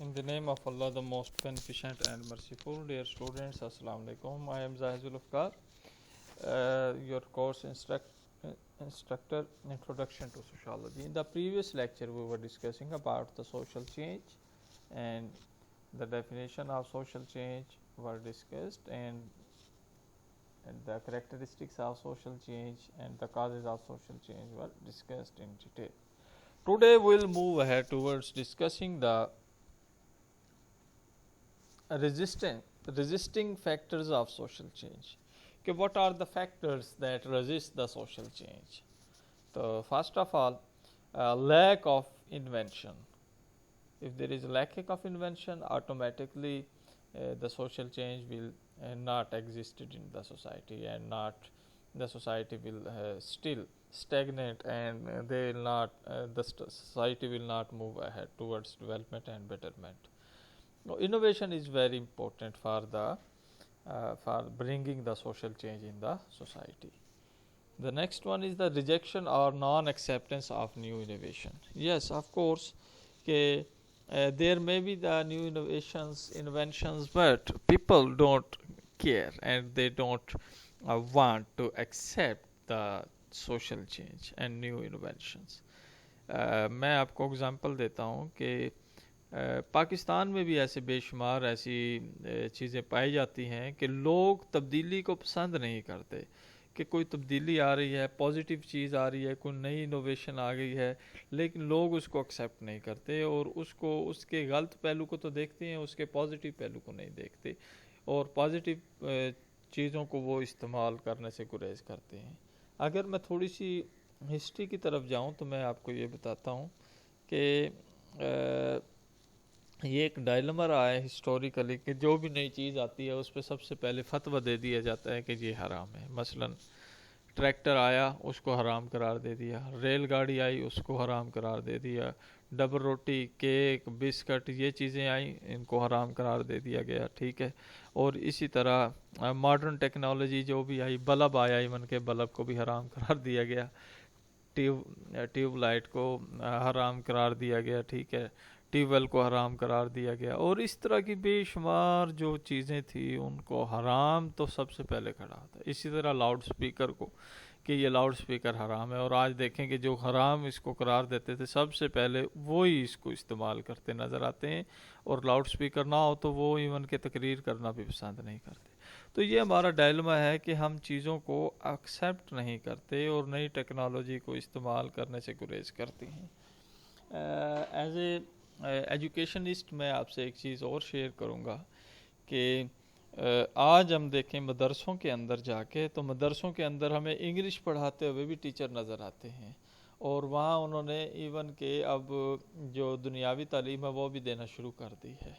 In the name of Allah, the most beneficent and merciful, dear students, Assalamu alaikum. I am Zahizul Afkar, your course instructor, Introduction to Sociology. In the previous lecture, we were discussing about the social change, and the definition of social change were discussed, and the characteristics of social change and the causes of social change were discussed in detail. Today, we will move ahead towards discussing the resisting factors of social change. Okay, what are the factors that resist the social change? So first of all, lack of invention. If there is a lack of invention, automatically the social change will not existed in the society, and not the society will still stagnate, and they will not the society will not move ahead towards development and betterment. Innovation is very important for bringing the social change in the society. The next one is the rejection or non-acceptance of new innovation. Yes, of course, there may be the new inventions, but people don't care and they don't want to accept the social change and new inventions. میں آپ کو example دیتا ہوں کہ پاکستان میں بھی ایسے بے شمار ایسی چیزیں پائی جاتی ہیں کہ لوگ تبدیلی کو پسند نہیں کرتے، کہ کوئی تبدیلی آ رہی ہے، پازیٹیو چیز آ رہی ہے، کوئی نئی انوویشن آ گئی ہے، لیکن لوگ اس کو ایکسیپٹ نہیں کرتے، اور اس کے غلط پہلو کو تو دیکھتے ہیں، اس کے پازیٹیو پہلو کو نہیں دیکھتے، اور پازیٹیو چیزوں کو وہ استعمال کرنے سے گریز کرتے ہیں. اگر میں تھوڑی سی ہسٹری کی طرف جاؤں تو میں آپ کو یہ بتاتا ہوں کہ یہ ایک ڈائلما رہا ہے ہسٹوریکلی کہ جو بھی نئی چیز آتی ہے اس پہ سب سے پہلے فتویٰ دے دیا جاتا ہے کہ یہ حرام ہے. مثلا ٹریکٹر آیا، اس کو حرام قرار دے دیا، ریل گاڑی آئی، اس کو حرام قرار دے دیا، ڈبل روٹی، کیک، بسکٹ، یہ چیزیں آئیں، ان کو حرام قرار دے دیا گیا. ٹھیک ہے. اور اسی طرح ماڈرن ٹیکنالوجی جو بھی آئی، بلب آیا، ایون کہ بلب کو بھی حرام قرار دیا گیا، ٹیوب لائٹ کو حرام قرار دیا گیا. ٹھیک ہے. ٹیوب ویل کو حرام قرار دیا گیا، اور اس طرح کی بے شمار جو چیزیں تھیں ان کو حرام تو سب سے پہلے کھڑا تھا. اسی طرح لاؤڈ سپیکر کو، کہ یہ لاؤڈ سپیکر حرام ہے، اور آج دیکھیں کہ جو حرام اس کو قرار دیتے تھے سب سے پہلے وہی اس کو استعمال کرتے نظر آتے ہیں، اور لاؤڈ سپیکر نہ ہو تو وہ ایون کہ تقریر کرنا بھی پسند نہیں کرتے. تو یہ ہمارا ڈائلما ہے کہ ہم چیزوں کو ایکسیپٹ نہیں کرتے اور نئی ٹیکنالوجی کو استعمال کرنے سے گریز کرتے ہیں. ایز اے ایجوکیشنسٹ میں آپ سے ایک چیز اور شیئر کروں گا کہ آج ہم دیکھیں مدرسوں کے اندر جا کے، تو مدرسوں کے اندر ہمیں انگلش پڑھاتے ہوئے بھی ٹیچر نظر آتے ہیں، اور وہاں انہوں نے ایون کہ اب جو دنیاوی تعلیم ہے وہ بھی دینا شروع کر دی ہے.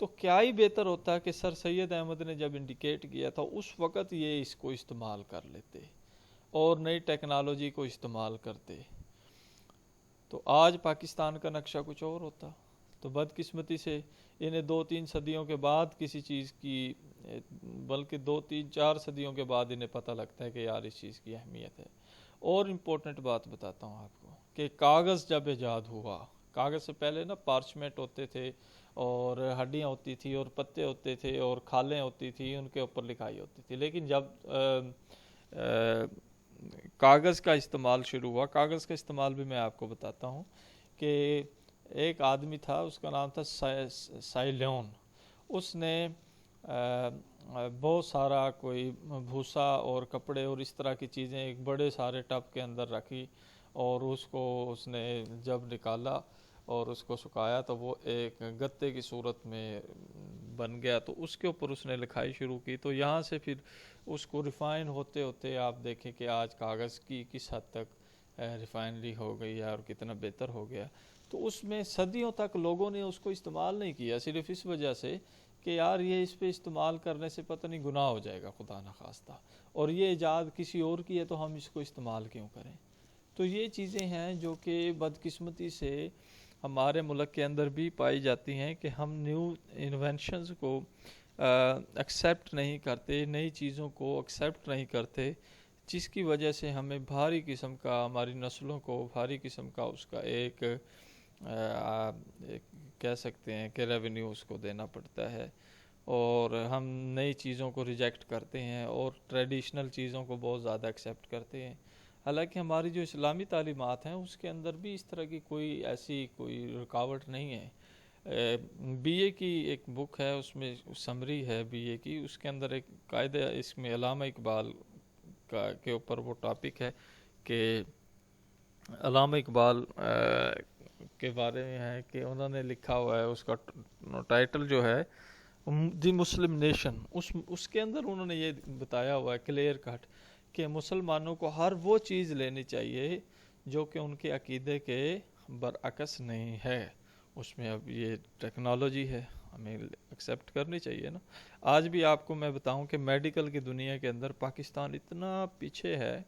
تو کیا ہی بہتر ہوتا کہ سر سید احمد نے جب انڈیکیٹ کیا تھا اس وقت یہ اس کو استعمال کر لیتے اور نئی ٹیکنالوجی کو استعمال کرتے، تو آج پاکستان کا نقشہ کچھ اور ہوتا. تو بدقسمتی سے انہیں 2-3 صدیوں کے بعد کسی چیز کی، بلکہ 2-3-4 صدیوں کے بعد انہیں پتہ لگتا ہے کہ یار اس چیز کی اہمیت ہے. اور امپورٹنٹ بات بتاتا ہوں آپ کو کہ کاغذ جب ایجاد ہوا، کاغذ سے پہلے نا پارچمنٹ ہوتے تھے، اور ہڈیاں ہوتی تھی، اور پتے ہوتے تھے، اور کھالیں ہوتی تھی، ان کے اوپر لکھائی ہوتی تھی. لیکن جب کاغذ کا استعمال شروع ہوا، کاغذ کا استعمال بھی میں آپ کو بتاتا ہوں کہ ایک آدمی تھا، اس کا نام تھا سائلیون. اس نے بہت سارا کوئی بھوسا اور کپڑے اور اس طرح کی چیزیں ایک بڑے سارے ٹب کے اندر رکھی، اور اس نے جب نکالا اور اس کو سکھایا تو وہ ایک گتے کی صورت میں بن گیا. تو اس کے اوپر اس نے لکھائی شروع کی. تو یہاں سے پھر اس کو ریفائن ہوتے ہوتے آپ دیکھیں کہ آج کاغذ کی کس حد تک ریفائنری ہو گئی ہے اور کتنا بہتر ہو گیا. تو اس میں صدیوں تک لوگوں نے اس کو استعمال نہیں کیا، صرف اس وجہ سے کہ یار یہ اس پہ استعمال کرنے سے پتہ نہیں گناہ ہو جائے گا خدا نخواستہ، اور یہ ایجاد کسی اور کی ہے تو ہم اس کو استعمال کیوں کریں. تو یہ چیزیں ہیں جو کہ بدقسمتی سے ہمارے ملک کے اندر بھی پائی جاتی ہیں کہ ہم نیو انوینشنز کو ایکسیپٹ نہیں کرتے، نئی چیزوں کو ایکسیپٹ نہیں کرتے، جس کی وجہ سے ہمیں بھاری قسم کا، ہماری نسلوں کو بھاری قسم کا اس کا ایک کہہ سکتے ہیں کہ ریونیو اس کو دینا پڑتا ہے، اور ہم نئی چیزوں کو ریجیکٹ کرتے ہیں اور ٹریڈیشنل چیزوں کو بہت زیادہ ایکسیپٹ کرتے ہیں. حالانکہ ہماری جو اسلامی تعلیمات ہیں اس کے اندر بھی اس طرح کی کوئی ایسی کوئی رکاوٹ نہیں ہے. بی اے کی ایک بک ہے، اس میں سمری ہے بی اے کی، اس کے اندر ایک قاعدہ، اس میں علامہ اقبال کے اوپر وہ ٹاپک ہے کہ علامہ اقبال کے بارے میں ہے کہ انہوں نے لکھا ہوا ہے، اس کا ٹائٹل جو ہے دی مسلم نیشن، اس کے اندر انہوں نے یہ بتایا ہوا ہے کلیئر کٹ کہ مسلمانوں کو ہر وہ چیز لینی چاہیے جو کہ ان کے عقیدے کے برعکس نہیں ہے. اس میں اب یہ ٹیکنالوجی ہے، ہمیں ایکسیپٹ کرنی چاہیے نا. آج بھی آپ کو میں بتاؤں کہ میڈیکل کی دنیا کے اندر پاکستان اتنا پیچھے ہے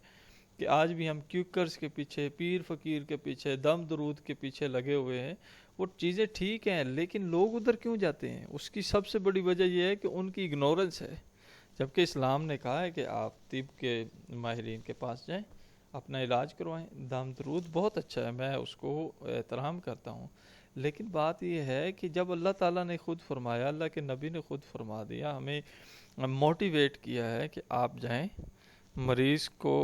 کہ آج بھی ہم کیوکرز کے پیچھے، پیر فقیر کے پیچھے، دم درود کے پیچھے لگے ہوئے ہیں. وہ چیزیں ٹھیک ہیں لیکن لوگ ادھر کیوں جاتے ہیں؟ اس کی سب سے بڑی وجہ یہ ہے کہ ان کی اگنورنس ہے. جبکہ اسلام نے کہا ہے کہ آپ طب کے ماہرین کے پاس جائیں، اپنا علاج کروائیں. دم درود بہت اچھا ہے، میں اس کو احترام کرتا ہوں، لیکن بات یہ ہے کہ جب اللہ تعالیٰ نے خود فرمایا، اللہ کے نبی نے خود فرما دیا، ہمیں موٹیویٹ کیا ہے کہ آپ جائیں، مریض کو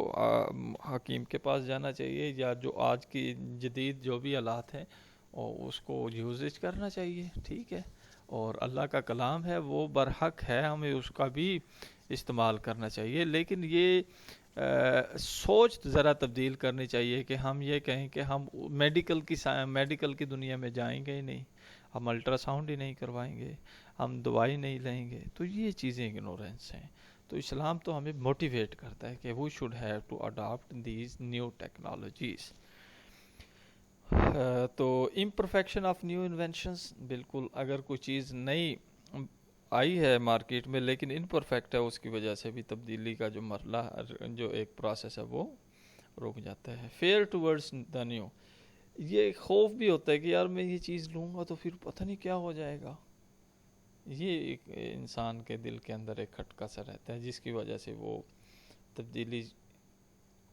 حکیم کے پاس جانا چاہیے، یا جو آج کی جدید جو بھی آلات ہیں اس کو یوزج کرنا چاہیے. ٹھیک ہے، اور اللہ کا کلام ہے وہ برحق ہے، ہمیں اس کا بھی استعمال کرنا چاہیے. لیکن یہ سوچ ذرا تبدیل کرنی چاہیے کہ ہم یہ کہیں کہ ہم میڈیکل کی دنیا میں جائیں گے ہی نہیں، ہم الٹرا ساؤنڈ ہی نہیں کروائیں گے، ہم دوائی نہیں لیں گے. تو یہ چیزیں اگنورینس ہیں. تو اسلام تو ہمیں موٹیویٹ کرتا ہے کہ we should have to adapt these new technologies. تو امپرفیکشن آف نیو انوینشنز، بالکل اگر کوئی چیز نئی آئی ہے مارکیٹ میں لیکن امپرفیکٹ ہے، اس کی وجہ سے بھی تبدیلی کا جو مرحلہ، جو ایک پروسیس ہے وہ رک جاتا ہے. فیئر ٹورڈز دا نیو، یہ خوف بھی ہوتا ہے کہ یار میں یہ چیز لوں گا تو پھر پتہ نہیں کیا ہو جائے گا. یہ ایک انسان کے دل کے اندر ایک کھٹکا سا رہتا ہے جس کی وجہ سے وہ تبدیلی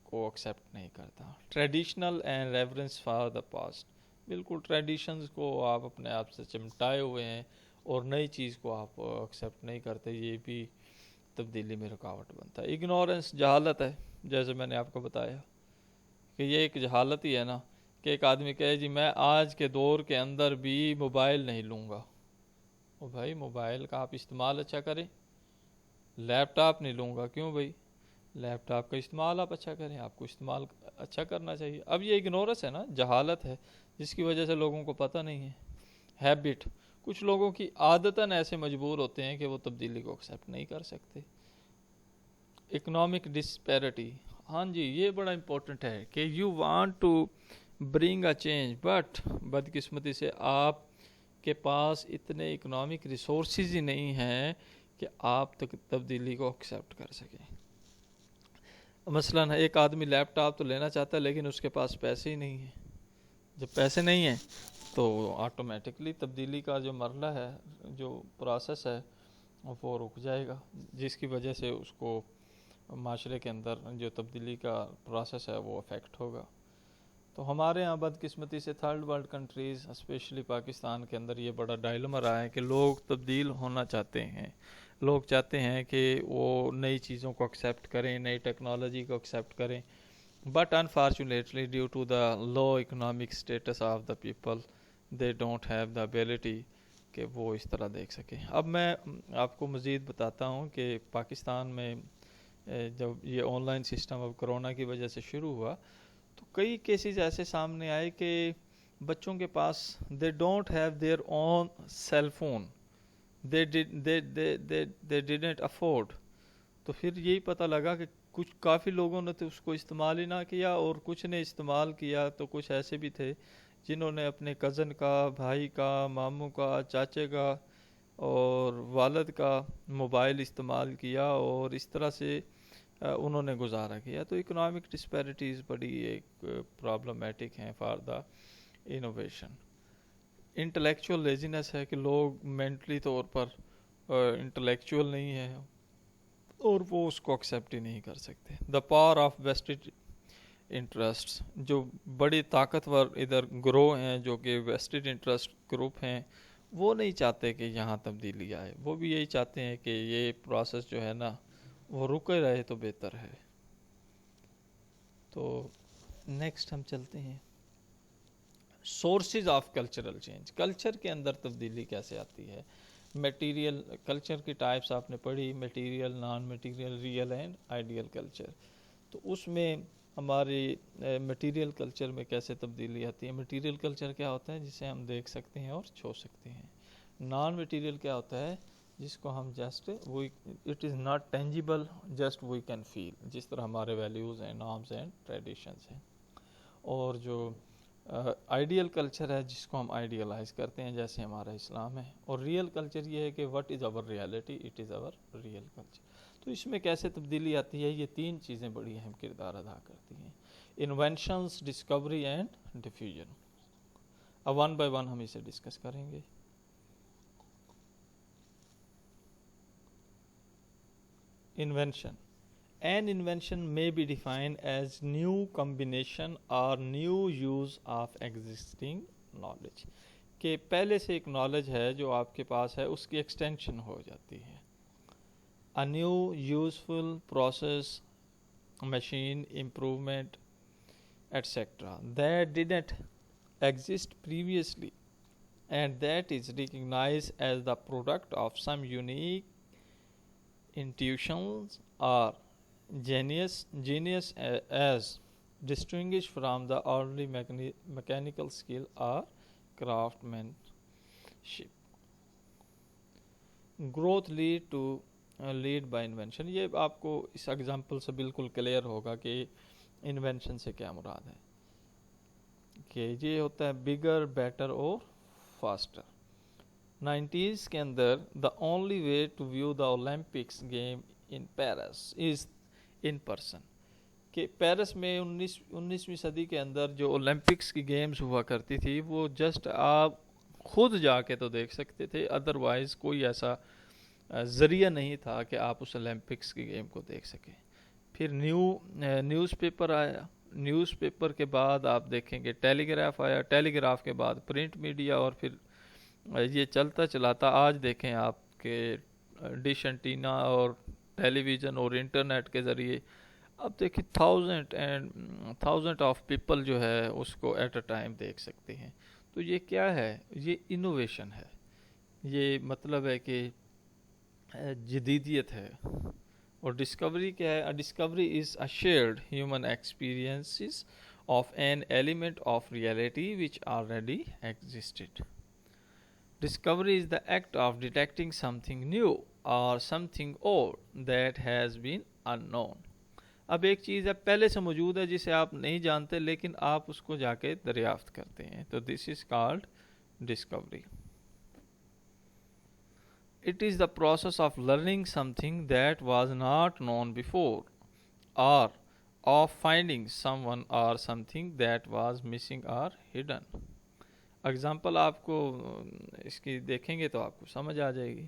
کو ایکسیپٹ نہیں کرتا. Traditional and reverence for the past, بالکل ٹریڈیشنز کو آپ اپنے آپ سے چمٹائے ہوئے ہیں اور نئی چیز کو آپ ایکسیپٹ نہیں کرتے، یہ بھی تبدیلی میں رکاوٹ بنتا ہے. اگنورنس جہالت ہے، جیسے میں نے آپ کو بتایا کہ یہ ایک جہالت ہی ہے نا کہ ایک آدمی کہے جی میں آج کے دور کے اندر بھی موبائل نہیں لوں گا. او بھائی موبائل کا آپ استعمال اچھا کریں، لیپ ٹاپ نہیں لوں گا. کیوں بھائی؟ لیپ ٹاپ کا استعمال آپ اچھا کریں، آپ کو استعمال اچھا کرنا چاہیے. اب یہ اگنورنس ہے نا، جہالت ہے، جس کی وجہ سے لوگوں کو پتہ نہیں ہے. ہیبٹ، کچھ لوگوں کی عادتاً ایسے مجبور ہوتے ہیں کہ وہ تبدیلی کو ایکسیپٹ نہیں کر سکتے. اکنامک ڈسپیرٹی، ہاں جی یہ بڑا امپورٹنٹ ہے کہ you want to bring a change but بدقسمتی سے آپ کے پاس اتنے اکنامک ریسورسز ہی نہیں ہیں کہ آپ تک تبدیلی کو ایکسیپٹ کر سکیں. مثلاً ایک آدمی لیپ ٹاپ تو لینا چاہتا ہے لیکن اس کے پاس پیسے ہی نہیں ہیں. جب پیسے نہیں ہیں تو آٹومیٹکلی تبدیلی کا جو مرحلہ ہے، جو پروسیس ہے وہ رک جائے گا، جس کی وجہ سے اس کو معاشرے کے اندر جو تبدیلی کا پروسیس ہے وہ افیکٹ ہوگا. تو ہمارے ہاں بدقسمتی سے third world countries especially Pakistan کے اندر یہ بڑا ڈائلما رہا ہے کہ لوگ تبدیل ہونا چاہتے ہیں، لوگ چاہتے ہیں کہ وہ نئی چیزوں کو ایکسیپٹ کریں، نئی ٹیکنالوجی کو ایکسیپٹ کریں، but unfortunately due to the low economic status of the people they don't have the ability کہ وہ اس طرح دیکھ سکیں. اب میں آپ کو مزید بتاتا ہوں کہ پاکستان میں جب یہ آن لائن سسٹم اب کرونا کی وجہ سے شروع ہوا تو کئی کیسز ایسے سامنے آئے کہ بچوں کے پاس they don't have their own cell phone, they didn't afford. تو پھر یہی پتہ لگا کہ کچھ کافی لوگوں نے تو اس کو استعمال ہی نہ کیا، اور کچھ نے استعمال کیا تو کچھ ایسے بھی تھے جنہوں نے اپنے کزن کا، بھائی کا، ماموں کا، چاچے کا اور والد کا موبائل استعمال کیا اور اس طرح سے انہوں نے گزارا کیا. تو اکنامک ڈسپیرٹیز بڑی ایک پرابلمیٹک ہیں فار دا انوویشن. انٹلیکچوئل لیزینس ہے کہ لوگ مینٹلی طور پر انٹلیکچوئل نہیں ہیں اور وہ اس کو ایکسیپٹ ہی نہیں کر سکتے. دا پاور آف انٹرسٹ، جو بڑی طاقتور ادھر گروہ ہیں جو کہ ویسٹڈ انٹرسٹ گروپ ہیں، وہ نہیں چاہتے کہ یہاں تبدیلی آئے، وہ بھی یہی چاہتے ہیں کہ یہ پروسیس جو ہے نا وہ رکے رہے تو بہتر ہے۔ تو نیکسٹ ہم چلتے ہیں sources of cultural change, culture کے اندر تبدیلی کیسے آتی ہے۔ میٹیریل کلچر کی ٹائپس آپ نے پڑھی، material, non material, real and ideal culture. تو اس میں ہماری میٹیریل کلچر میں کیسے تبدیلی آتی ہے۔ میٹیریل کلچر کیا ہوتا ہے؟ جسے ہم دیکھ سکتے ہیں اور چھو سکتے ہیں۔ نان میٹیریل کیا ہوتا ہے؟ جس کو ہم just it is not tangible, just we can feel, جس طرح ہمارے ویلیوز ہیں، نارمز اینڈ ٹریڈیشنز ہیں۔ اور جو آئیڈیل کلچر ہے جس کو ہم آئیڈیلائز کرتے ہیں جیسے ہمارا اسلام ہے۔ اور ریئل کلچر یہ ہے کہ what is our reality, it is our real culture. تو اس میں کیسے تبدیلی آتی ہے؟ یہ تین چیزیں بڑی اہم کردار ادا کرتی ہیں، انوینشنز، ڈسکوری اینڈ ڈیفیوژن۔ اب ون بائی ون ہم اسے ڈسکس کریں گے۔ Invention. An invention may be defined as new combination or new use of existing knowledge. کہ پہلے سے ایک نالج ہے جو آپ کے پاس ہے، اس کی ایکسٹینشن ہو جاتی ہے۔ A new useful process, machine, improvement, etc. that didn't exist previously and that is recognized as the product of some unique intuitions or genius as distinguished from the ordinary mechanical skill or craftsmanship. Growth lead by invention. یہ آپ کو اس example سے بالکل clear ہوگا کہ invention سے کیا مراد ہے، کہ یہ ہوتا ہے بگر، بیٹر اور فاسٹر۔ 90s کے اندر the only way to view the Olympics game in Paris is in person، کہ پیرس میں 19ویں صدی کے اندر جو اولمپکس کی گیمز ہوا کرتی تھی وہ جسٹ آپ خود جا کے تو دیکھ سکتے تھے، ادروائز کوئی ایسا ذریعہ نہیں تھا کہ آپ اس اولمپکس کی گیم کو دیکھ سکیں۔ پھر نیوز پیپر آیا، نیوز پیپر کے بعد آپ دیکھیں گے ٹیلی گراف آیا، ٹیلی گراف کے بعد پرنٹ میڈیا، اور پھر یہ چلتا چلاتا آج دیکھیں آپ کہ ڈش انٹینا اور ٹیلی ویژن اور انٹرنیٹ کے ذریعے اب دیکھیں تھاؤزنڈ آف پیپل جو ہے اس کو ایٹ اے ٹائم دیکھ سکتے ہیں۔ تو یہ کیا ہے؟ یہ انوویشن ہے، یہ مطلب ہے کہ جدیدیت ہے۔ اور ڈسکوری کیا ہے؟ Discovery is a shared human experiences of an element of reality which already existed. Discovery is the act of detecting something new or something old that has been unknown. اب ایک چیز ہے پہلے سے موجود ہے جسے آپ نہیں جانتے لیکن آپ اس کو جا کے دریافت کرتے ہیں، تو this is called discovery. It is the process of learning something that was not known before or of finding someone or something that was missing or hidden. Example آپ کو اس کی دیکھیں گے تو آپ کو سمجھ آ جائے گی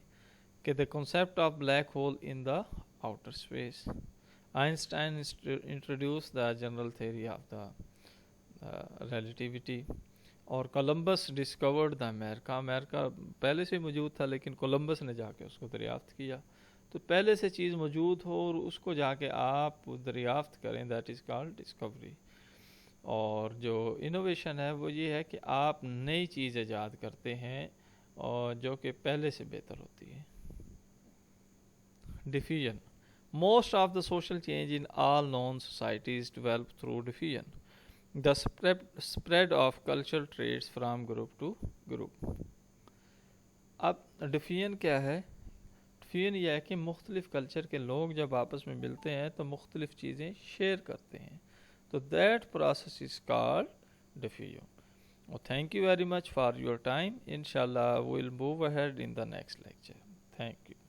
کہ the concept of black hole in the outer space, Einstein introduce the general theory of the relativity, اور کولمبس ڈسکورڈ دا امریکہ۔ امریکہ پہلے سے موجود تھا لیکن کولمبس نے جا کے اس کو دریافت کیا۔ تو پہلے سے چیز موجود ہو اور اس کو جا کے آپ دریافت کریں، دیٹ از کالڈ ڈسکوری۔ اور جو انوویشن ہے وہ یہ ہے کہ آپ نئی چیز ایجاد کرتے ہیں اور جو کہ پہلے سے بہتر ہوتی ہے۔ Diffusion. Most of the social change in all known societies develop through diffusion, the spread of cultural traits from group to group. اب ڈیفیوژن کیا ہے؟ ڈیفیوژن یہ ہے کہ مختلف کلچر کے لوگ جب آپس میں ملتے ہیں تو مختلف چیزیں شیئر کرتے ہیں، تو that process is called diffusion. Well, thank you very much for your time. Inshallah, we'll move ahead in the next lecture. Thank you.